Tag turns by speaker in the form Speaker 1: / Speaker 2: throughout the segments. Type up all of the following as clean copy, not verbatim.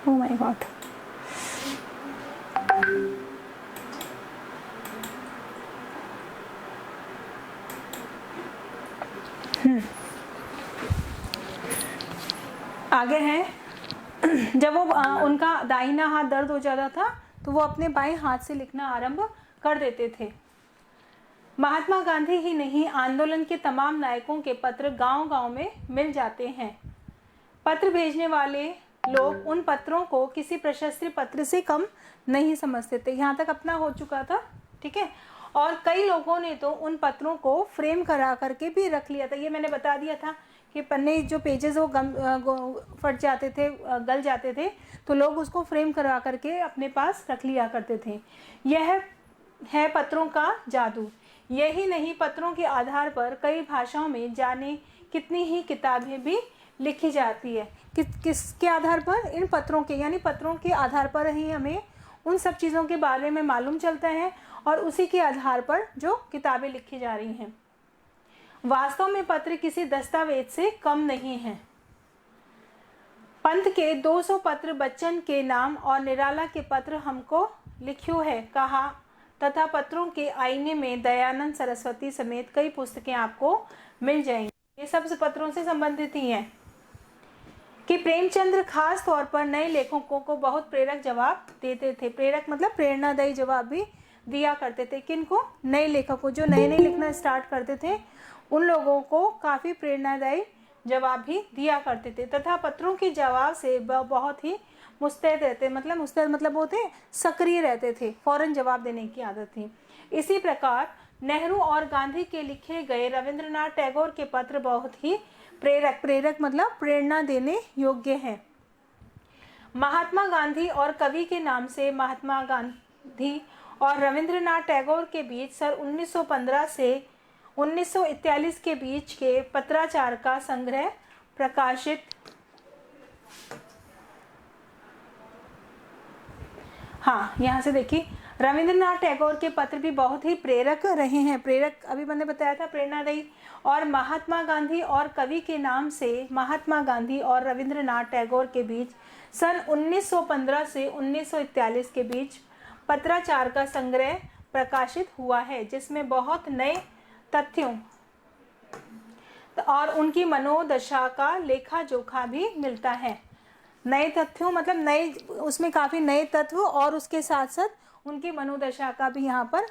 Speaker 1: Oh my God. आगे है, जब वो उनका दाहिना हाथ दर्द हो जाता था तो वो अपने बाएं हाथ से लिखना आरंभ कर देते थे। महात्मा गांधी ही नहीं, आंदोलन के तमाम नायकों के पत्र गांव-गांव में मिल जाते हैं। पत्र भेजने वाले लोग उन पत्रों को किसी प्रशस्ति पत्र से कम नहीं समझते थे। यहाँ तक अपना हो चुका था, ठीक है। और कई लोगों ने तो उन पत्रों को फ्रेम करा करके भी रख लिया था। ये मैंने बता दिया था कि पन्ने जो पेजेस वो फट जाते थे, गल जाते थे, तो लोग उसको फ्रेम करा करके अपने पास रख लिया करते थे। यह है पत्रों का जादू। यही नहीं, पत्रों के आधार पर कई भाषाओं में जाने कितनी ही किताबें भी लिखी जाती है। किसके आधार पर? इन पत्रों के, यानी पत्रों के आधार पर ही हमें उन सब चीज़ों के बारे में मालूम चलता है और उसी के आधार पर जो किताबें लिखी जा रही हैं। वास्तव में पत्र किसी दस्तावेज से कम नहीं है। पंत के 200 पत्र बच्चन के नाम और निराला के पत्र हमको लिखियो है कहा, तथा पत्रों के आईने में दयानंद सरस्वती समेत कई पुस्तकें आपको मिल जाएंगी। ये सब पत्रों से संबंधित ही हैं। कि प्रेमचंद्र खास तौर पर नए लेखकों को बहुत प्रेरक जवाब देते थे। प्रेरक मतलब प्रेरणादायी जवाब भी दिया करते थे। किनको? नए लेखकों, जो नए नए लिखना स्टार्ट करते थे उन लोगों को काफ़ी प्रेरणादायी जवाब भी दिया करते थे। तथा पत्रों के जवाब से बहुत ही मुस्तैद रहते, मुस्तैद मतलब होते सक्रिय रहते थे, फौरन जवाब देने की आदत थी। इसी प्रकार नेहरू और गांधी के लिखे गए रविंद्रनाथ टैगोर के पत्र बहुत ही प्रेरक मतलब प्रेरणा देने योग्य है। महात्मा गांधी और कवि के नाम से महात्मा गांधी और रविंद्रनाथ टैगोर के बीच सन 1915 से 1941 के बीच के पत्राचार का संग्रह प्रकाशित। हाँ, यहाँ से देखिए, रविंद्रनाथ टैगोर के पत्र भी बहुत ही प्रेरक रहे हैं। प्रेरक अभी मैंने बताया था, प्रेरणादायी। और महात्मा गांधी और कवि के नाम से महात्मा गांधी और रविंद्रनाथ टैगोर के बीच सन 1915 से 1941 के बीच पत्राचार का संग्रह प्रकाशित हुआ है, जिसमें बहुत नए तथ्यों और उनकी मनोदशा का लेखा जोखा भी मिलता है। नए तथ्यों मतलब नए, उसमें काफ़ी नए तत्व और उसके साथ साथ उनकी मनोदशा का भी यहाँ पर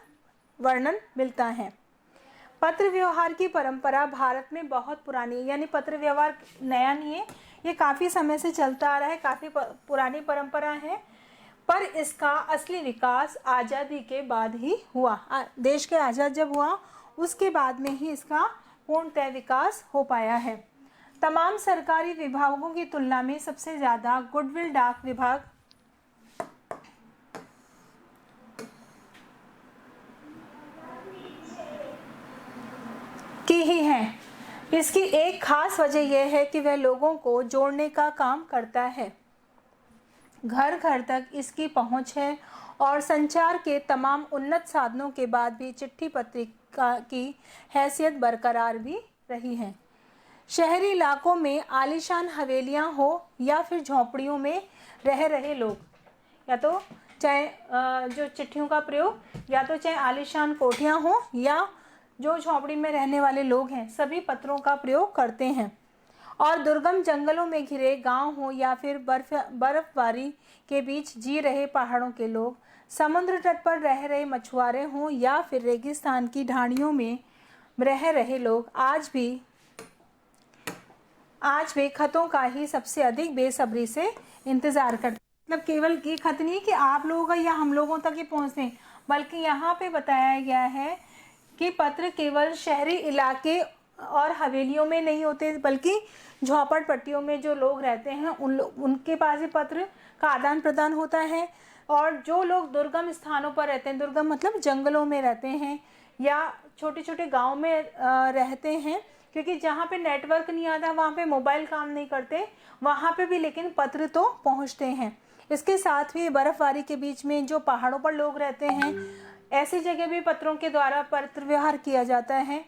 Speaker 1: वर्णन मिलता है। पत्र व्यवहार की परंपरा भारत में बहुत पुरानी है, यानी पत्र व्यवहार नया नहीं है, ये काफ़ी समय से चलता आ रहा है, काफ़ी पुरानी परंपरा है। पर इसका असली विकास आज़ादी के बाद ही हुआ। देश के आज़ाद जब हुआ उसके बाद में ही इसका पूर्णतः विकास हो पाया है। तमाम सरकारी विभागों की तुलना में सबसे ज़्यादा गुडविल डाक विभाग की ही है। इसकी एक खास वजह यह है कि वह लोगों को जोड़ने का काम करता है। घर घर तक इसकी पहुंच है और संचार के तमाम उन्नत साधनों के बाद भी चिट्ठी पत्रिका की हैसियत बरकरार भी रही है। शहरी इलाकों में आलीशान हवेलियां हो या फिर झोंपड़ियों में रह रहे लोग, या तो चाहे जो चिट्ठियों का प्रयोग या तो चाहे आलीशान कोठियां हो या जो झोंपड़ी में रहने वाले लोग हैं, सभी पत्रों का प्रयोग करते हैं। और दुर्गम जंगलों में घिरे गांव हो या फिर बर्फबारी के बीच जी रहे पहाड़ों के लोग, समुद्र तट पर रह रहे मछुआरे हों या फिर रेगिस्तान की ढाणियों में रह रहे लोग, आज भी खतों का ही सबसे अधिक बेसब्री से इंतजार करते। मतलब केवल ये खत नहीं कि आप लोगों या हम लोगों तक ही पहुँचते, बल्कि यहाँ पे बताया गया है कि पत्र केवल शहरी इलाके और हवेलियों में नहीं होते, बल्कि झोपड़पट्टियों में जो लोग रहते हैं उनके पास ही पत्र का आदान प्रदान होता है। और जो लोग दुर्गम स्थानों पर रहते हैं, दुर्गम मतलब जंगलों में रहते हैं या छोटे छोटे गांव में रहते हैं, क्योंकि जहाँ पे नेटवर्क नहीं आता, वहाँ पे मोबाइल काम नहीं करते, वहाँ पे भी लेकिन पत्र तो पहुँचते हैं। इसके साथ भी बर्फबारी के बीच में जो पहाड़ों पर लोग रहते हैं, ऐसी जगह भी पत्रों के द्वारा पत्र व्यवहार किया जाता है।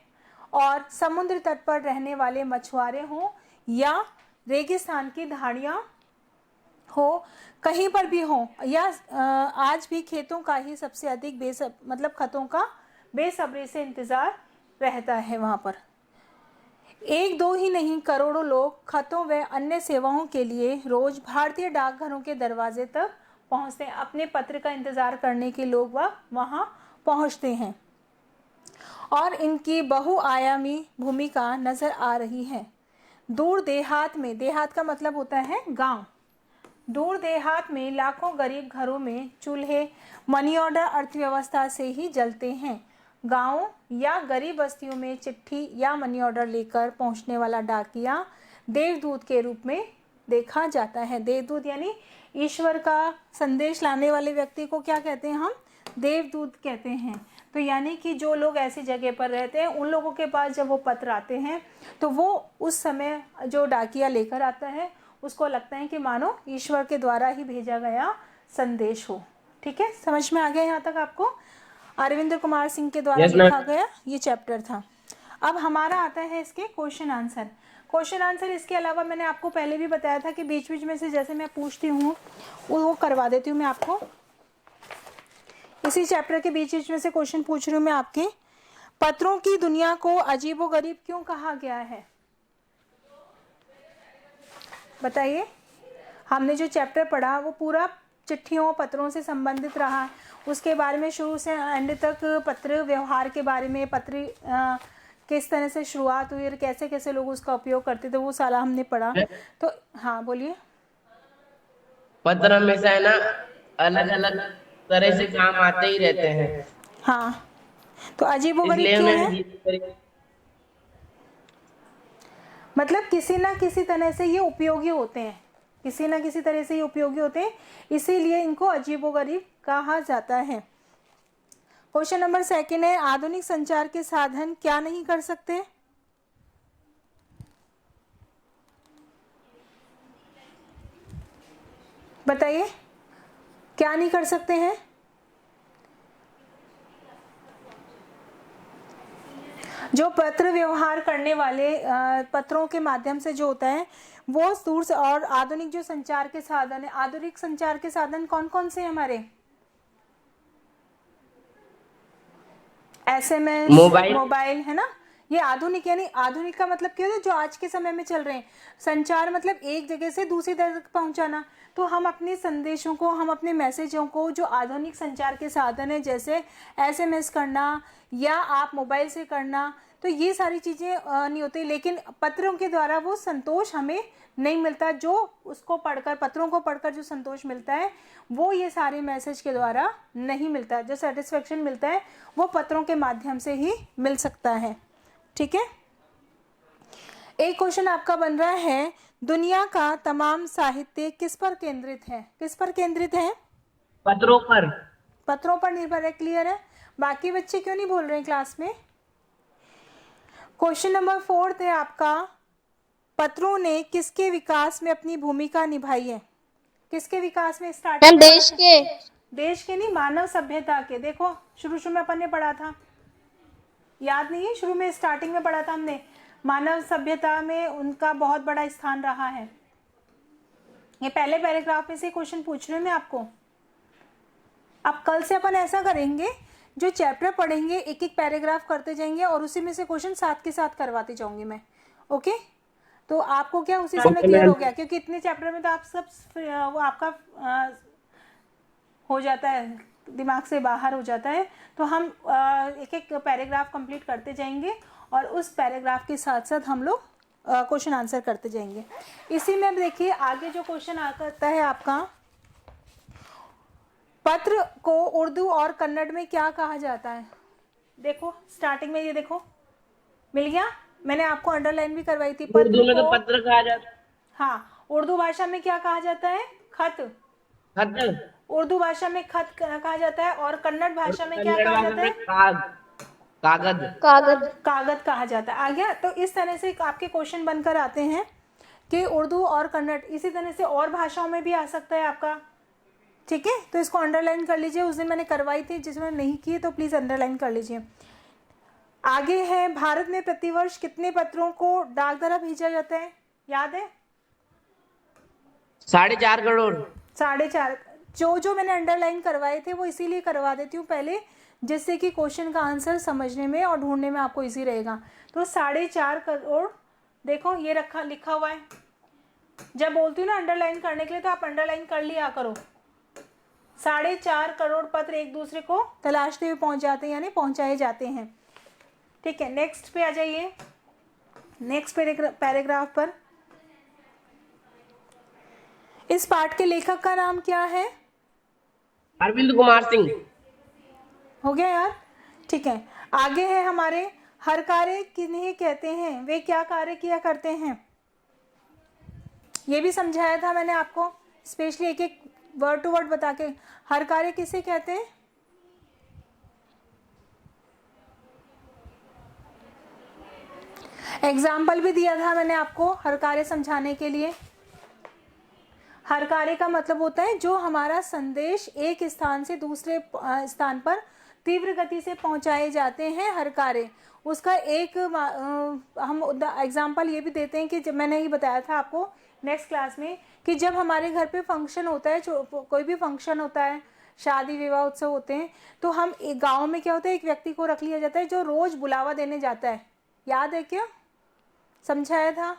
Speaker 1: और समुद्र तट पर रहने वाले मछुआरे हों या रेगिस्तान की ढाणियाँ हो, कहीं पर भी हो, या आज भी खेतों का ही सबसे अधिक मतलब खतों का बेसब्री से इंतजार रहता है वहाँ पर। एक दो ही नहीं, करोड़ों लोग खतों व अन्य सेवाओं के लिए रोज भारतीय डाकघरों के दरवाजे तक पहुँचते हैं। अपने पत्र का इंतजार करने के लोग वहाँ पहुँचते हैं और इनकी बहुआयामी भूमिका नजर आ रही है। दूर देहात में, देहात का मतलब होता है गांव, दूर देहात में लाखों गरीब घरों में चूल्हे मनी ऑर्डर अर्थव्यवस्था से ही जलते हैं। गांवों या गरीब बस्तियों में चिट्ठी या मनी ऑर्डर लेकर पहुंचने वाला डाकिया देवदूत के रूप में देखा जाता है। देवदूत यानी ईश्वर का संदेश लाने वाले व्यक्ति को क्या कहते हैं हम? देवदूत कहते हैं। तो यानी कि जो लोग ऐसी जगह पर रहते हैं उन लोगों के पास जब वो पत्र आते हैं तो वो उस समय जो डाकिया लेकर आता है उसको लगता है कि मानो ईश्वर के द्वारा ही भेजा गया संदेश हो। ठीक है, समझ में आ गया यहाँ तक आपको? अरविंद कुमार सिंह के द्वारा लिखा गया ये चैप्टर था। अब हमारा आता है इसके क्वेश्चन आंसर। क्वेश्चन आंसर इसके अलावा मैंने आपको पहले भी बताया था कि बीच बीच में से जैसे मैं पूछती हूँ वो करवा देती हूँ मैं आपको। इसी चैप्टर के बीच बीच में से क्वेश्चन पूछ रही हूँ मैं आपके। पत्रों की दुनिया को अजीबोगरीब क्यों कहा गया है? बताइए। हमने जो चैप्टर पढ़ा वो पूरा चिट्ठियों पत्रों से संबंधित रहा, उसके बारे में शुरू से एंड तक पत्र व्यवहार के बारे में, पत्र किस तरह से शुरुआत हुई और कैसे कैसे लोग उसका उपयोग करते थे वो सारा हमने पढ़ा। तो हाँ बोलिए।
Speaker 2: पत्र हमेशा है ना अलग अलग तरह से काम आते ही रहते हैं।
Speaker 1: हाँ, तो अजीबोगरीब
Speaker 2: इसलिए
Speaker 1: क्यों
Speaker 2: हमें
Speaker 1: है?
Speaker 2: अजीब तरीके
Speaker 1: मतलब किसी ना किसी तरह से ये उपयोगी होते हैं, किसी ना किसी तरह से ये उपयोगी होते हैं, इसीलिए इनको अजीबोगरीब कहा जाता है। क्वेश्चन नंबर 2 है, आधुनिक संचार के साधन क्या नहीं कर सकते? बताइए, क्या नहीं कर सकते हैं? जो पत्र व्यवहार करने वाले पत्रों के माध्यम से जो होता है वो दूर से, और आधुनिक जो संचार के साधन है, आधुनिक संचार के साधन कौन कौन से हमारे? SMS, मोबाइल है ना, ये आधुनिक। यानी आधुनिक का मतलब क्या है? जो आज के समय में चल रहे हैं। संचार मतलब एक जगह से दूसरी जगह तक पहुंचाना। तो हम अपने संदेशों को, हम अपने मैसेजों को, जो आधुनिक संचार के साधन है जैसे SMS करना या आप मोबाइल से करना, तो ये सारी चीजें नहीं होती। लेकिन पत्रों के द्वारा वो संतोष हमें नहीं मिलता, जो उसको पढ़कर, पत्रों को पढ़कर जो संतोष मिलता है वो ये सारे मैसेज के द्वारा नहीं मिलता। जो सेटिस्फेक्शन मिलता है वो पत्रों के माध्यम से ही मिल सकता है। ठीक है, एक क्वेश्चन आपका बन रहा है, दुनिया का तमाम साहित्य किस पर केंद्रित है? किस पर केंद्रित है?
Speaker 2: पत्रों पर।
Speaker 1: पत्रों पर निर्भर है। क्लियर है? बाकी बच्चे क्यों नहीं बोल रहे हैं क्लास में? क्वेश्चन नंबर 4 है आपका, पत्रों ने किसके विकास में अपनी भूमिका निभाई है? किसके विकास में? स्टार्टिंग
Speaker 3: देश के।
Speaker 1: देश के नहीं, मानव सभ्यता के। देखो शुरू में अपन ने पढ़ा था, याद नहीं है? शुरू में स्टार्टिंग में पढ़ा था हमने, मानव सभ्यता में उनका बहुत बड़ा स्थान रहा है। ये पहले पैराग्राफ में से क्वेश्चन पूछ रही हूँ मैं आपको। अब कल से अपन ऐसा करेंगे, जो चैप्टर पढ़ेंगे एक एक पैराग्राफ करते जाएंगे और उसी में से क्वेश्चन साथ के साथ करवाते जाऊंगी मैं। ओके, तो आपको क्या उसी समय क्लियर हो गया? क्योंकि इतने चैप्टर में तो आप सब वो आपका हो जाता है, दिमाग से बाहर हो जाता है। तो हम एक एक पैराग्राफ कंप्लीट करते जाएंगे और उस पैराग्राफ के साथ साथ हम लोग क्वेश्चन आंसर करते जाएंगे। इसी में देखिए आगे जो क्वेश्चन आता है आपका, पत्र को उर्दू और कन्नड़ में क्या कहा जाता है? देखो स्टार्टिंग में ये देखो मिल गया, मैंने आपको अंडरलाइन भी करवाई थी।
Speaker 2: उर्दू में तो पत्र कहा जाता है।
Speaker 1: हाँ, उर्दू भाषा में क्या कहा जाता है? खत।
Speaker 2: खत।
Speaker 1: उर्दू भाषा में खत कहा जाता है और कन्नड़ भाषा में क्या
Speaker 2: कन्नड़
Speaker 1: कहा
Speaker 2: भाषा
Speaker 1: जाता
Speaker 2: में
Speaker 1: है?
Speaker 2: कागज।
Speaker 3: कागज।
Speaker 1: कागज कहा जाता है। आ गया? तो इस तरह से आपके क्वेश्चन बनकर आते हैं कि उर्दू और कन्नड़, इसी तरह से और भाषाओं में भी आ सकता है आपका। ठीक है, तो इसको अंडरलाइन कर लीजिए। उस दिन मैंने करवाई थी, जिसमें नहीं की तो प्लीज अंडरलाइन कर लीजिए। आगे है, भारत में प्रतिवर्ष कितने पत्रों को डाक द्वारा भेजा जाता है? याद है?
Speaker 2: 4.5 करोड़।
Speaker 1: 4.5। जो जो मैंने अंडरलाइन करवाए थे वो इसीलिए करवा देती हूँ पहले, जिससे कि क्वेश्चन का आंसर समझने में और ढूंढने में आपको इजी रहेगा। तो 4.5 करोड़, देखो ये रखा लिखा हुआ है। जब बोलती हूँ ना अंडरलाइन करने के लिए, तो आप अंडरलाइन कर लिया करो। 4.5 करोड़ पत्र एक दूसरे को तलाशते हुए पहुंच जाते हैं, यानी पहुंचाए जाते हैं। ठीक है, नेक्स्ट पे आ जाइए, नेक्स्ट पैराग्राफ पर। इस पाठ के लेखक का नाम क्या है?
Speaker 2: अरविंद कुमार सिंह।
Speaker 1: हो गया यार, ठीक है। आगे है हमारे, हर कार्य किन्हें कहते हैं, वे क्या कार्य किया करते हैं? ये भी समझाया था मैंने आपको, स्पेशली एक एक वर्ड टू वर्ड बता के। हर कार्य किसे कहते हैं? एग्जाम्पल भी दिया था मैंने आपको हर कार्य समझाने के लिए। हर कार्य का मतलब होता है जो हमारा संदेश एक स्थान से दूसरे स्थान पर तीव्र गति से पहुंचाए जाते हैं, हर कार्य। उसका एक हम एग्जाम्पल ये भी देते हैं कि जब मैंने ही बताया था आपको नेक्स्ट क्लास में, कि जब हमारे घर पे फंक्शन होता है, कोई भी फंक्शन होता है, शादी विवाह उत्सव होते हैं, तो हम एक गाँव में क्या होता है, एक व्यक्ति को रख लिया जाता है जो रोज बुलावा देने जाता है। याद है क्या? समझाया था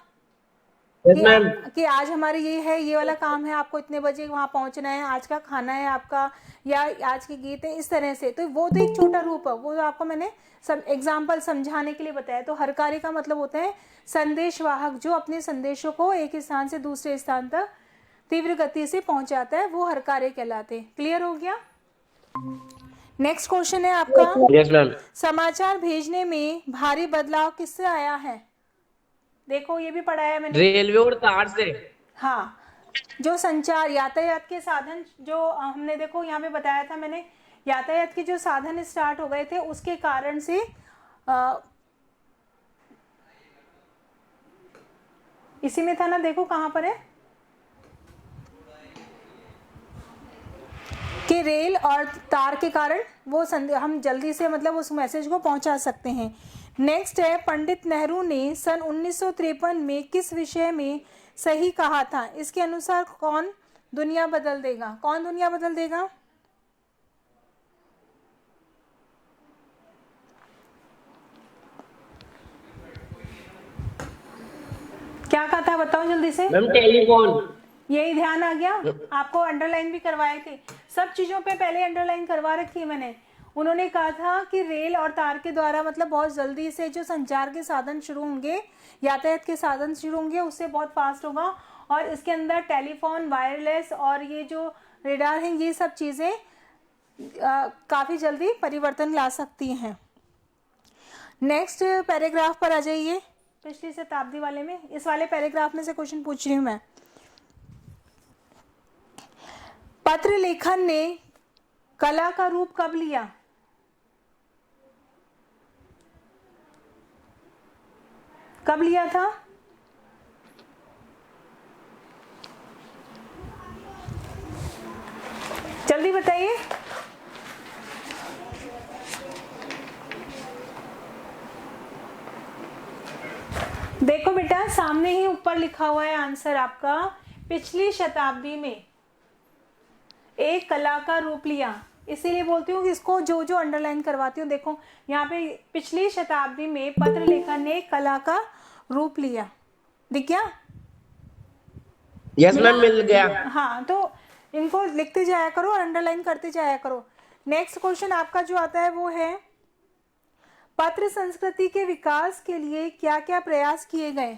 Speaker 2: यस मैम।
Speaker 1: कि आज हमारे ये है, ये वाला काम है, आपको इतने बजे वहाँ पहुँचना है, आज का खाना है आपका, या आज के गीत है, इस तरह से। तो वो तो एक छोटा रूप है, वो तो आपको मैंने सब एग्जाम्पल समझाने के लिए बताया। तो हर कार्य का मतलब होता है संदेशवाहक, जो अपने संदेशों को एक स्थान से दूसरे स्थान तक तीव्र गति से पहुंचाता है, वो हर कार्य कहलाते हैं। क्लियर हो गया? नेक्स्ट क्वेश्चन है आपका,
Speaker 2: यस मैम।
Speaker 1: समाचार भेजने में भारी बदलाव किससे आया है? देखो ये भी पढ़ाया मैंने।
Speaker 2: रेलवे और तार से।
Speaker 1: हाँ, जो संचार यातायात के साधन, जो हमने देखो यहाँ पे बताया था मैंने, यातायात के जो साधन स्टार्ट हो गए थे उसके कारण से इसी में था ना, देखो कहाँ पर है कि रेल और तार के कारण वो हम जल्दी से मतलब उस मैसेज को पहुंचा सकते हैं। नेक्स्ट है, पंडित नेहरू ने सन 1953 में किस विषय में सही कहा था? इसके अनुसार कौन दुनिया बदल देगा? कौन दुनिया बदल देगा? क्या कहा था, बताओ जल्दी से।
Speaker 2: Ma'am telephone.
Speaker 1: यही ध्यान आ गया आपको? अंडरलाइन भी करवाए थे, सब चीजों पे पहले अंडरलाइन करवा रखी है मैंने। उन्होंने कहा था कि रेल और तार के द्वारा मतलब बहुत जल्दी से जो संचार के साधन शुरू होंगे, यातायात के साधन शुरू होंगे, उससे बहुत फास्ट होगा, और इसके अंदर टेलीफोन, वायरलेस और ये जो रेडार हैं, ये सब चीजें काफी जल्दी परिवर्तन ला सकती हैं। नेक्स्ट पैराग्राफ पर आ जाइए, पिछली शताब्दी वाले में, इस वाले पैराग्राफ में से क्वेश्चन पूछ रही हूं मैं। पत्र लेखन ने कला का रूप कब लिया? कब लिया था? जल्दी बताइए। देखो बेटा, सामने ही ऊपर लिखा हुआ है आंसर आपका, पिछली शताब्दी में एक कला का रूप लिया। इसीलिए बोलती हूँ कि इसको जो जो अंडरलाइन करवाती हूँ, देखो यहाँ पे पिछली शताब्दी में पत्र लेखन ने कला का रूप लिया। दिख गया?
Speaker 2: यस मैम, मिल गया।
Speaker 1: हाँ, तो इनको लिखते जाया करो और अंडरलाइन करते जाया करो। नेक्स्ट क्वेश्चन आपका जो आता है वो है, पत्र संस्कृति के विकास के लिए क्या क्या प्रयास किए गए?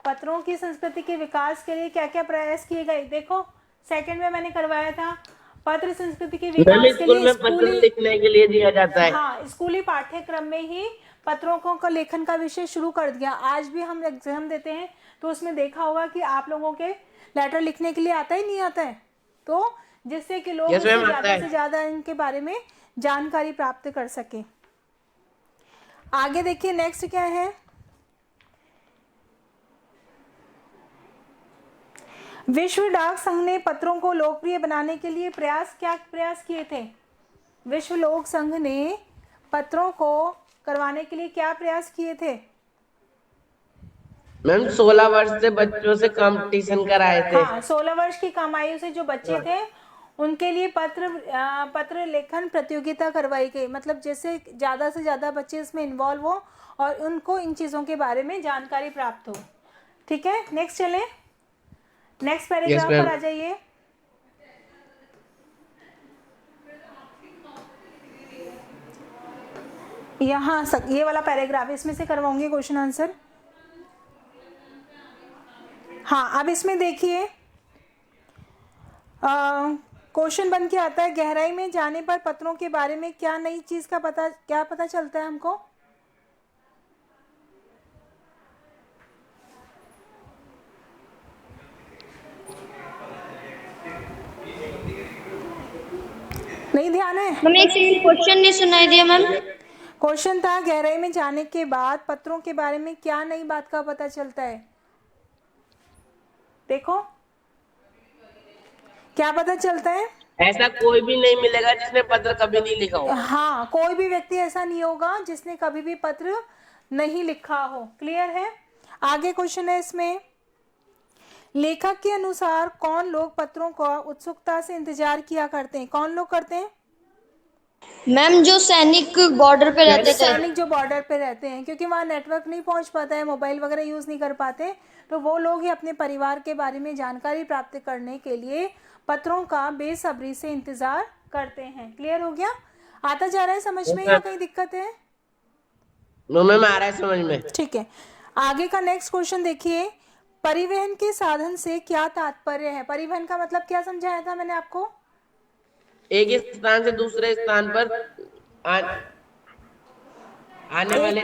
Speaker 1: पत्रों की संस्कृति के विकास के लिए क्या क्या प्रयास किए गए? देखो सेकंड में मैंने करवाया था, पत्र संस्कृति के विकास के लिए
Speaker 2: पत्र लिखने के लिए दिया जाता है।
Speaker 1: हाँ, स्कूली पाठ्यक्रम में ही पत्रों का लेखन का विषय शुरू कर दिया। आज भी हम एग्जाम देते हैं तो उसमें देखा होगा कि आप लोगों के लेटर लिखने के लिए आता ही नहीं आता है, तो जिससे कि लोग ज्यादा से ज्यादा इनके बारे में जानकारी प्राप्त कर सके। आगे देखिए, नेक्स्ट क्या है, विश्व डाक संघ ने पत्रों को लोकप्रिय बनाने के लिए क्या प्रयास किए थे? विश्व लोक संघ ने पत्रों को करवाने के लिए क्या प्रयास किए थे?
Speaker 2: मैम 16 वर्ष से बच्चों से कंपटीशन कराए थे।
Speaker 1: हाँ, 16 वर्ष की कम आयु से जो बच्चे थे उनके लिए पत्र लेखन प्रतियोगिता करवाई गई, मतलब जैसे ज़्यादा से ज़्यादा बच्चे इसमें इन्वॉल्व हो और उनको इन चीज़ों के बारे में जानकारी प्राप्त हो। ठीक है, नेक्स्ट चलें, नेक्स्ट
Speaker 2: यस
Speaker 1: पैराग्राफ
Speaker 2: मैम।
Speaker 1: पर आ जाइए। यहाँ ये वाला पैराग्राफ, इसमें से करवाऊंगी क्वेश्चन आंसर। हाँ, अब इसमें देखिए क्वेश्चन बन के आता है, गहराई में जाने पर पत्रों के बारे में क्या नई चीज का क्या पता चलता है हमको। नहीं ध्यान है?
Speaker 3: मैम एक सेकंड, क्वेश्चन नहीं सुनाई दिया मैम।
Speaker 1: क्वेश्चन था, गहराई में जाने के बाद पत्रों के बारे में क्या नई बात का पता चलता है। देखो क्या पता चलता है।
Speaker 2: ऐसा कोई भी नहीं मिलेगा जिसने पत्र कभी नहीं लिखा हो।
Speaker 1: हाँ, कोई भी व्यक्ति ऐसा नहीं होगा जिसने कभी भी पत्र नहीं लिखा हो। क्लियर है? आगे क्वेश्चन है इसमें, लेखक के अनुसार कौन लोग पत्रों का उत्सुकता से इंतजार किया करते हैं। कौन लोग करते हैं?
Speaker 3: मैम जो सैनिक बॉर्डर पे रहते थे।
Speaker 1: सैनिक जो बॉर्डर पे रहते हैं, क्योंकि वहाँ नेटवर्क नहीं पहुंच पाता है, मोबाइल वगैरह यूज नहीं कर पाते, तो वो लोग ही अपने परिवार के बारे में जानकारी प्राप्त करने के लिए पत्रों का बेसब्री से इंतजार करते हैं। क्लियर हो गया? आता जा रहा है समझ में या कहीं दिक्कत है?
Speaker 2: नो मैम, आ रहा है समझ में।
Speaker 1: ठीक है, आगे का नेक्स्ट क्वेश्चन देखिए, परिवहन के साधन से क्या तात्पर्य है। परिवहन का मतलब क्या समझाया था मैंने आपको?
Speaker 2: एक स्थान से दूसरे स्थान पर आने वाले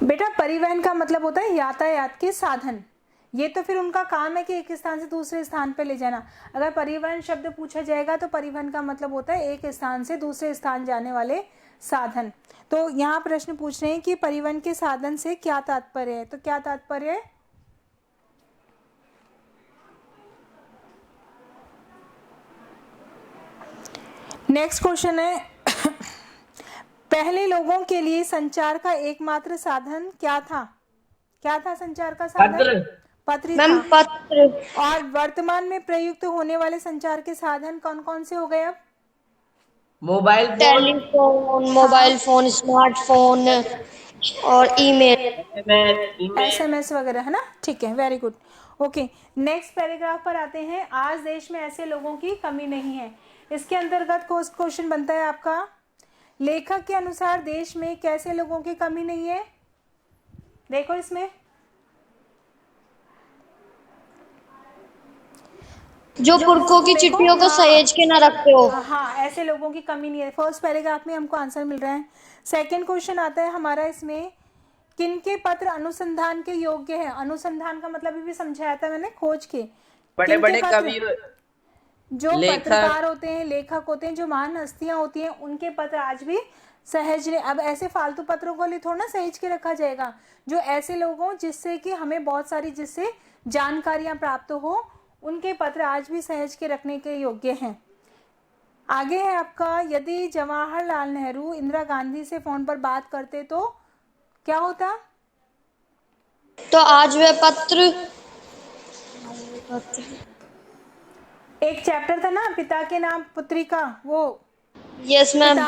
Speaker 1: बेटा परिवहन का मतलब होता है यातायात के साधन। ये तो फिर उनका काम है कि एक स्थान से दूसरे स्थान पे ले जाना। अगर परिवहन शब्द पूछा जाएगा तो परिवहन का मतलब होता है एक स्थान से दूसरे स्थान जाने वाले साधन। तो यहाँ प्रश्न पूछ रहे हैं कि परिवहन के साधन से क्या तात्पर्य है, तो क्या तात्पर्य है? नेक्स्ट क्वेश्चन है, पहले लोगों के लिए संचार का एकमात्र साधन क्या था? क्या था संचार का साधन? पत्र
Speaker 3: मैम
Speaker 1: था।
Speaker 3: पत्र।
Speaker 1: और वर्तमान में प्रयुक्त होने वाले संचार के साधन कौन कौन से हो गए अब?
Speaker 2: Mobile phone,
Speaker 3: telephone, mobile phone, smartphone और ईमेल।
Speaker 1: SMS वगैरह, है ना? ठीक है, very good. Okay, next paragraph पर आते हैं। आज देश में ऐसे लोगों की कमी नहीं है। इसके अंतर्गत क्वेश्चन बनता है आपका, लेखक के अनुसार देश में कैसे लोगों की कमी नहीं है। देखो इसमें,
Speaker 3: जो पुरखों की चिट्ठियों को सहेज के ना रखते हो।
Speaker 1: हाँ, ऐसे लोगों की कमी नहीं है। फर्स्ट पैराग्राफ में हमको आंसर मिल रहा है। सेकंड क्वेश्चन आता है हमारा इसमें, किनके पत्र अनुसंधान के योग्य है। अनुसंधान का मतलब भी समझाया था मैंने, खोज के।
Speaker 2: बड़े बड़े कवि,
Speaker 1: जो पत्रकार होते हैं, लेखक होते हैं, जो महान हस्तियां होती हैं, उनके पत्र आज भी सहेज। अब ऐसे फालतू पत्रों को लिए थोड़ा ना सहेज के रखा जाएगा। जो ऐसे लोग हों जिससे कि हमें बहुत सारी जिससे जानकारियां प्राप्त हो, उनके पत्र आज भी सहेज के रखने के योग्य हैं। आगे है आपका, यदि जवाहरलाल नेहरू इंदिरा गांधी से फोन पर बात करते तो क्या होता?
Speaker 3: तो आज वे पत्र।
Speaker 1: एक चैप्टर था ना, पिता के नाम पुत्री का, वो
Speaker 3: यस मैम।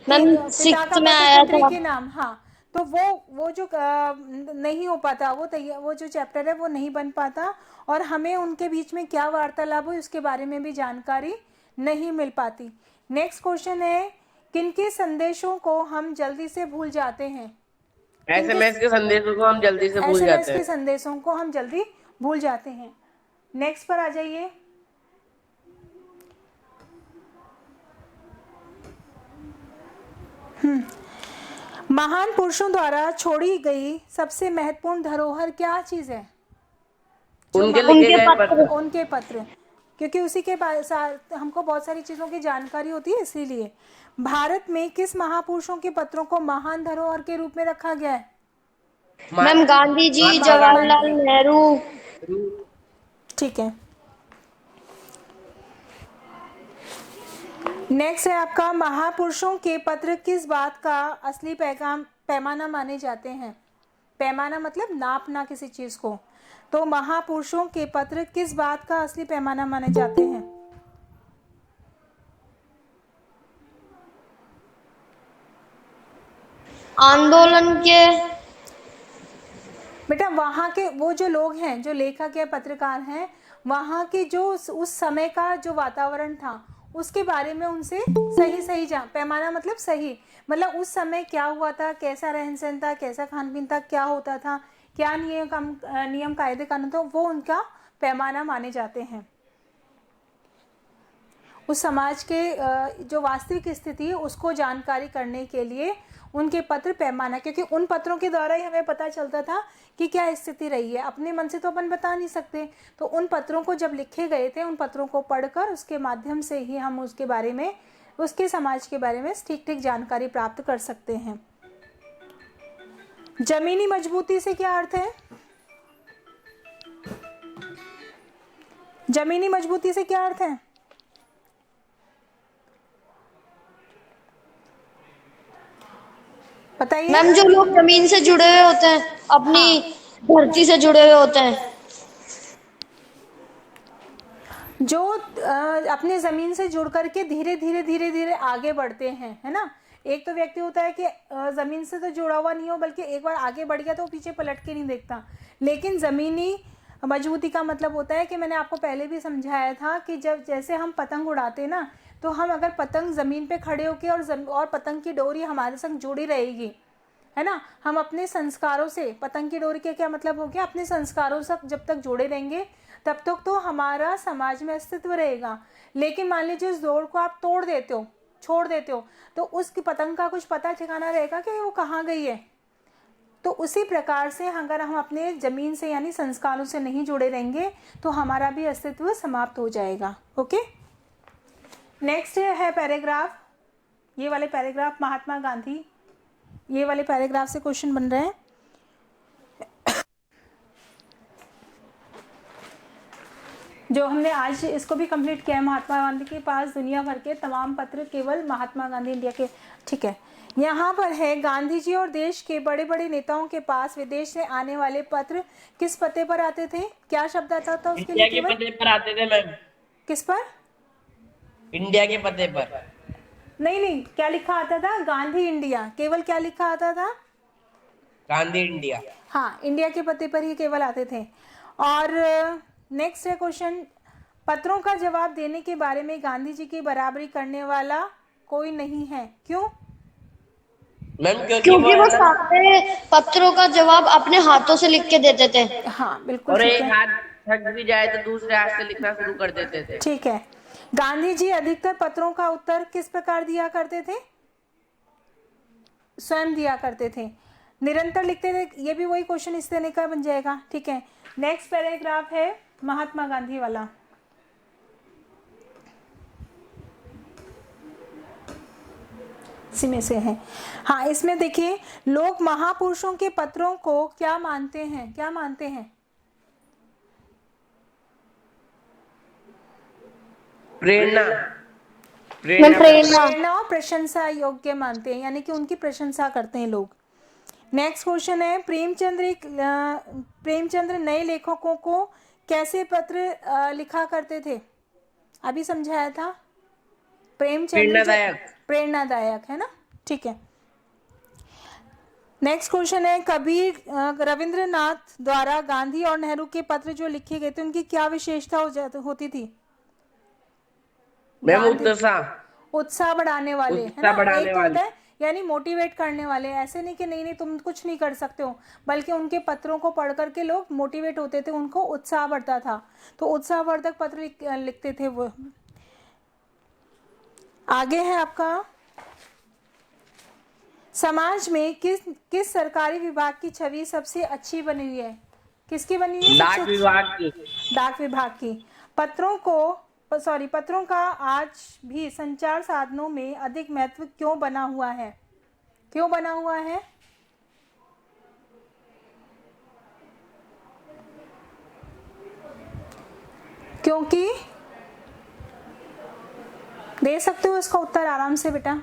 Speaker 3: मैम
Speaker 1: पिता
Speaker 3: सिक्स्थ
Speaker 1: का
Speaker 3: में
Speaker 1: पत्र
Speaker 3: आया
Speaker 1: पुत्री
Speaker 3: था।
Speaker 1: के नाम। हाँ, तो वो जो नहीं हो पाता, वो जो चैप्टर है वो नहीं बन पाता, और हमें उनके बीच में क्या वार्तालाप हुई उसके बारे में भी जानकारी नहीं मिल पाती। नेक्स्ट क्वेश्चन है, किनके संदेशों को हम जल्दी से भूल जाते हैं।
Speaker 2: SMS के संदेशों को हम जल्दी से भूल जाते
Speaker 1: SMS के
Speaker 2: हैं।
Speaker 1: संदेशों को हम जल्दी भूल जाते हैं। नेक्स्ट पर आ जाइए। महान पुरुषों द्वारा छोड़ी गई सबसे महत्वपूर्ण धरोहर क्या चीज है?
Speaker 2: उनके लिखे गए पत्र।
Speaker 1: उनके पत्र, क्योंकि उसी के साथ हमको बहुत सारी चीजों की जानकारी होती है, इसीलिए। भारत में किस महापुरुषों के पत्रों को महान धरोहर के रूप में रखा गया है?
Speaker 3: मैम गांधी जी, जवाहरलाल नेहरू।
Speaker 1: ठीक है, नेक्स्ट है आपका, महापुरुषों के पत्र किस बात का असली पैमाना माने जाते हैं? पैमाना मतलब नापना किसी चीज को। तो महापुरुषों के पत्र किस बात का असली पैमाना माने जाते हैं?
Speaker 3: आंदोलन के।
Speaker 1: बेटा वहाँ के वो जो लोग हैं, जो लेखक या पत्रकार हैं, वहाँ के जो उस समय का जो वातावरण था उसके बारे में उनसे सही सही पैमाना मतलब सही, मतलब उस समय क्या हुआ था, कैसा रहन सहन था, कैसा खान पीन था, क्या होता था, क्या नियम कायदे कानून था, वो उनका पैमाना माने जाते हैं। उस समाज के जो वास्तविक स्थिति है उसको जानकारी करने के लिए उनके पत्र पैमाना, क्योंकि उन पत्रों के द्वारा ही हमें पता चलता था कि क्या स्थिति रही है। अपने मन से तो अपन बता नहीं सकते, तो उन पत्रों को जब लिखे गए थे, उन पत्रों को पढ़कर उसके माध्यम से ही हम उसके बारे में, उसके समाज के बारे में ठीक ठीक जानकारी प्राप्त कर सकते हैं। जमीनी मजबूती से क्या अर्थ है? जमीनी मजबूती से क्या अर्थ है? बताइए।
Speaker 3: मैम जो लोग जमीन से जुड़े हुए होते हैं, अपनी धरती से जुड़े हुए होते हैं।
Speaker 1: जो अपने जमीन से जुड़ करके धीरे धीरे धीरे धीरे आगे बढ़ते हैं, है ना। एक तो व्यक्ति होता है कि जमीन से तो जुड़ा हुआ नहीं हो, बल्कि एक बार आगे बढ़ गया तो वो पीछे पलट के नहीं देखता। लेकिन जमीनी मजबूती का मतलब होता है कि मैंने आपको पहले भी समझाया था कि जब जैसे हम पतंग उड़ाते ना, तो हम अगर पतंग जमीन पे खड़े होके और पतंग की डोरी हमारे संग जुड़ी रहेगी, है ना। हम अपने संस्कारों से, पतंग की डोरी के क्या मतलब हो गया, अपने संस्कारों से जब तक जुड़े रहेंगे तब तक तो हमारा समाज में अस्तित्व रहेगा। लेकिन मान लीजिए उस डोर को आप तोड़ देते हो, छोड़ देते हो, तो उस पतंग का कुछ पता ठिकाना रहेगा कि वो कहाँ गई है। तो उसी प्रकार से अगर हम अपने जमीन से यानी संस्कारों से नहीं जुड़े रहेंगे तो हमारा भी अस्तित्व समाप्त हो जाएगा। ओके, नेक्स्ट है पैराग्राफ, ये वाले पैराग्राफ महात्मा गांधी, ये वाले पैराग्राफ से क्वेश्चन बन रहे हैं। जो हमने आज इसको भी कंप्लीट किया है, महात्मा गांधी के पास दुनिया भर के तमाम पत्र, केवल महात्मा गांधी इंडिया के, ठीक है। यहाँ पर है, गांधी जी और देश के बड़े बड़े नेताओं के पास विदेश से आने वाले पत्र किस पते पर आते थे? क्या शब्द आता था उसके लिए?
Speaker 2: इंडिया के पते पर आते थे मैम।
Speaker 1: किस पर?
Speaker 2: इंडिया के पते पर।
Speaker 1: नहीं, क्या लिखा आता था? गांधी इंडिया, केवल क्या लिखा आता था?
Speaker 2: गांधी इंडिया।
Speaker 1: हाँ, इंडिया के पते पर ही केवल आते थे। और नेक्स्ट है क्वेश्चन, पत्रों का जवाब देने के बारे में गांधी जी की बराबरी करने वाला कोई नहीं है, क्यों?
Speaker 2: मैम
Speaker 3: क्योंकि वो सारे पत्रों का जवाब अपने हाथों से लिख के देते थे।
Speaker 1: हाँ बिल्कुल
Speaker 2: और
Speaker 1: ठीक
Speaker 2: एक
Speaker 1: है,
Speaker 2: हाथ थक भी जाए तो दूसरे हाथ से लिखना शुरू कर देते थे।
Speaker 1: ठीक है। गांधी जी अधिकतर पत्रों का उत्तर किस प्रकार दिया करते थे? स्वयं दिया करते थे, निरंतर लिखते थे। ये भी वही क्वेश्चन इस तरह का बन जाएगा, ठीक है। नेक्स्ट पैराग्राफ है महात्मा गांधी वाला, इसी में से है। हाँ, इसमें देखिए, लोग महापुरुषों के पत्रों को क्या मानते हैं? क्या मानते हैं?
Speaker 2: प्रेरणा।
Speaker 1: प्रेरणा और प्रशंसा योग्य मानते हैं, यानी कि उनकी प्रशंसा करते हैं लोग। नेक्स्ट क्वेश्चन है, प्रेमचंद्र नए लेखकों को कैसे पत्र लिखा करते थे? अभी समझाया था, प्रेरणादायक है ना, ठीक है। नेक्स्ट क्वेश्चन है, कबीर रविंद्रनाथ द्वारा गांधी और नेहरू के पत्र जो लिखे गए थे उनकी क्या विशेषता होती थी? उत्साह बढ़ाने वाले, है ना। एक तो होता है यानी मोटिवेट करने वाले, ऐसे नहीं कि नहीं तुम कुछ नहीं कर सकते हो, बल्कि उनके पत्रों को पढ़ करके लोग मोटिवेट होते थे, उनको उत्साह बढ़ता था, तो उत्साहवर्धक पत्र लिखते थे वो। आगे है आपका, समाज में किस सरकारी विभाग की छवि सबसे अच्छी बनी हुई है? किसकी बनी हुई है?
Speaker 2: डाक विभाग की।
Speaker 1: डाक विभाग की। पत्रों का आज भी संचार साधनों में अधिक महत्व क्यों बना हुआ है? क्यों बना हुआ है? क्योंकि दे सकते हो इसका उत्तर आराम से बेटा।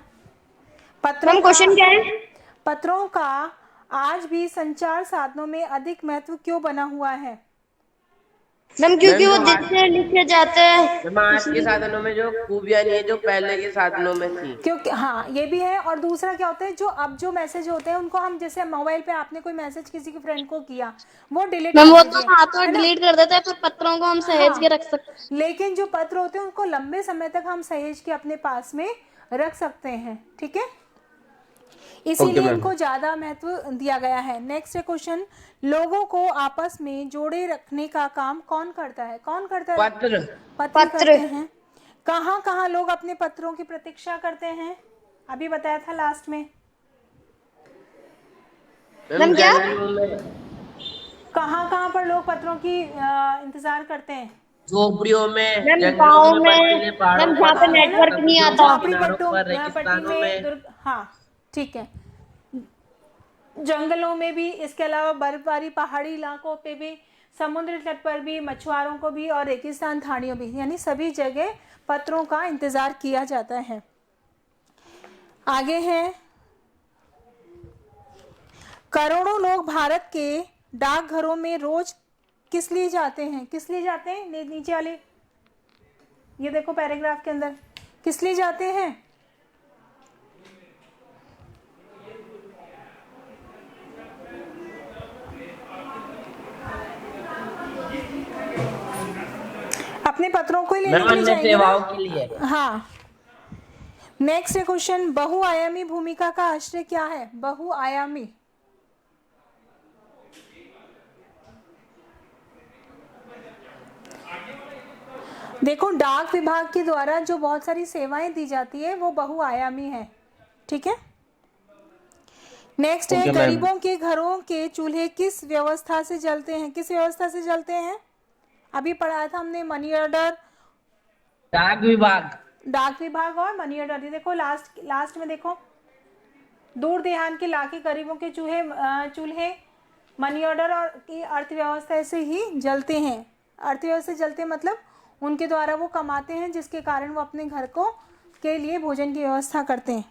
Speaker 3: मैम क्वेश्चन क्या है?
Speaker 1: पत्रों का आज भी संचार साधनों में अधिक महत्व क्यों बना हुआ है?
Speaker 3: मैम क्योंकि वो
Speaker 2: मैम,
Speaker 3: दिन से लिखे जाते हैं।
Speaker 2: मैम आज के साधनों में जो खूबियां नहीं है जो पहले के साधनों में थी।
Speaker 1: क्योंकि हाँ ये भी है, और दूसरा क्या होता है, जो अब जो मैसेज होते हैं उनको हम जैसे मोबाइल पे आपने कोई मैसेज किसी के फ्रेंड को किया, वो डिलीट
Speaker 3: मैम
Speaker 1: कर
Speaker 3: वो तो
Speaker 1: दीजिए,
Speaker 3: हाथों
Speaker 1: है ना?
Speaker 3: डिलीट कर देते हैं, पर पत्रों को हम सहेज के
Speaker 1: हाँ,
Speaker 3: रख सकते हैं।
Speaker 1: लेकिन जो पत्र होते हैं उनको लंबे समय तक हम सहेज के अपने पास में रख सकते हैं, ठीक है, इसीलिए
Speaker 2: मैम।
Speaker 1: इनको ज्यादा महत्व दिया गया है। नेक्स्ट क्वेश्चन, लोगों को आपस में जोड़े रखने का काम कौन करता है? कौन करता है?
Speaker 2: पत्र।
Speaker 1: पत्र करते हैं। कहाँ कहाँ लोग अपने पत्रों की प्रतीक्षा करते हैं? अभी बताया था लास्ट में।
Speaker 3: मैम क्या?
Speaker 2: जंगलों में,
Speaker 1: कहाँ कहाँ पर लोग पत्रों की इंतजार करते हैं?
Speaker 2: झोपड़ियों में,
Speaker 3: मैम
Speaker 2: जंगलों
Speaker 3: गाँव
Speaker 2: में,
Speaker 3: में,
Speaker 2: बर्फीले पहाड़ों
Speaker 3: मैम जहाँ पे
Speaker 2: पर,
Speaker 1: है ना,
Speaker 3: नेटवर्क नहीं
Speaker 2: समुद्रों
Speaker 3: आता।
Speaker 2: के
Speaker 1: झोपड़ी
Speaker 2: किनारों
Speaker 1: पट्टों
Speaker 2: पर,
Speaker 1: पट्टी
Speaker 2: रेगिस्तानों
Speaker 1: में
Speaker 2: में।
Speaker 1: हाँ ठीक है, जंगलों में भी, इसके अलावा बर्फबारी पहाड़ी इलाकों पे भी, समुद्र तट पर भी, मछुआरों को भी, और रेगिस्तान थानियों भी, यानी सभी जगह पत्रों का इंतजार किया जाता है। आगे है, करोड़ों लोग भारत के डाकघरों में रोज किस लिए जाते हैं? किस लिए जाते हैं? नीचे वाले ये देखो पैराग्राफ के अंदर, किस लिए जाते हैं? अपने पत्रों को ही लेने के लिए
Speaker 2: अन्य
Speaker 1: जाएंगे
Speaker 2: सेवाओं
Speaker 1: ना?
Speaker 2: के लिए।
Speaker 1: हाँ। नेक्स्ट क्वेश्चन, बहुआयामी भूमिका का आश्रय क्या है? बहुआयामी, देखो डाक विभाग के द्वारा जो बहुत सारी सेवाएं दी जाती है वो बहुआयामी है, ठीक है। नेक्स्ट है, गरीबों के घरों के चूल्हे किस व्यवस्था से जलते हैं? किस व्यवस्था से जलते हैं? अभी पढ़ाया था हमने, मनी ऑर्डर,
Speaker 2: डाक विभाग,
Speaker 1: डाक विभाग और मनी ऑर्डर। ये देखो लास्ट में देखो, दूर देहात के इलाके गरीबों के चूल्हे मनी ऑर्डर और की अर्थव्यवस्था से ही जलते हैं। अर्थव्यवस्था जलते हैं मतलब उनके द्वारा वो कमाते हैं, जिसके कारण वो अपने घर को के लिए भोजन की व्यवस्था करते हैं।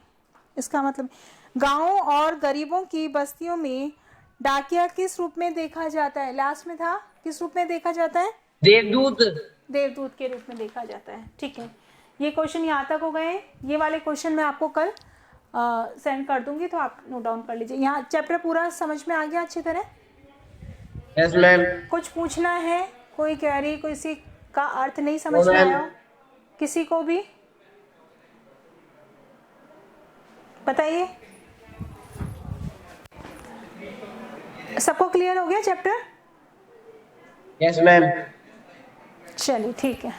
Speaker 1: इसका मतलब गांवों और गरीबों की बस्तियों में डाकिया किस रूप में देखा जाता है? लास्ट में था, किस रूप में देखा जाता है?
Speaker 2: देवदूत।
Speaker 1: देवदूत के रूप में देखा जाता है, ठीक है। ये क्वेश्चन यहाँ तक हो गए हैं। ये वाले क्वेश्चन मैं आपको कल सेंड कर दूंगी, तो आप नोट डाउन कर लीजिए। यहाँ चैप्टर पूरा समझ में आ गया अच्छी तरह?
Speaker 2: Yes ma'am.
Speaker 1: कुछ पूछना है? कोई क्वेरी, किसी का अर्थ नहीं समझ में आया हो किसी को भी? बताइए, सबको क्लियर हो गया चैप्टर?
Speaker 2: Yes ma'am.
Speaker 1: चलिए ठीक है।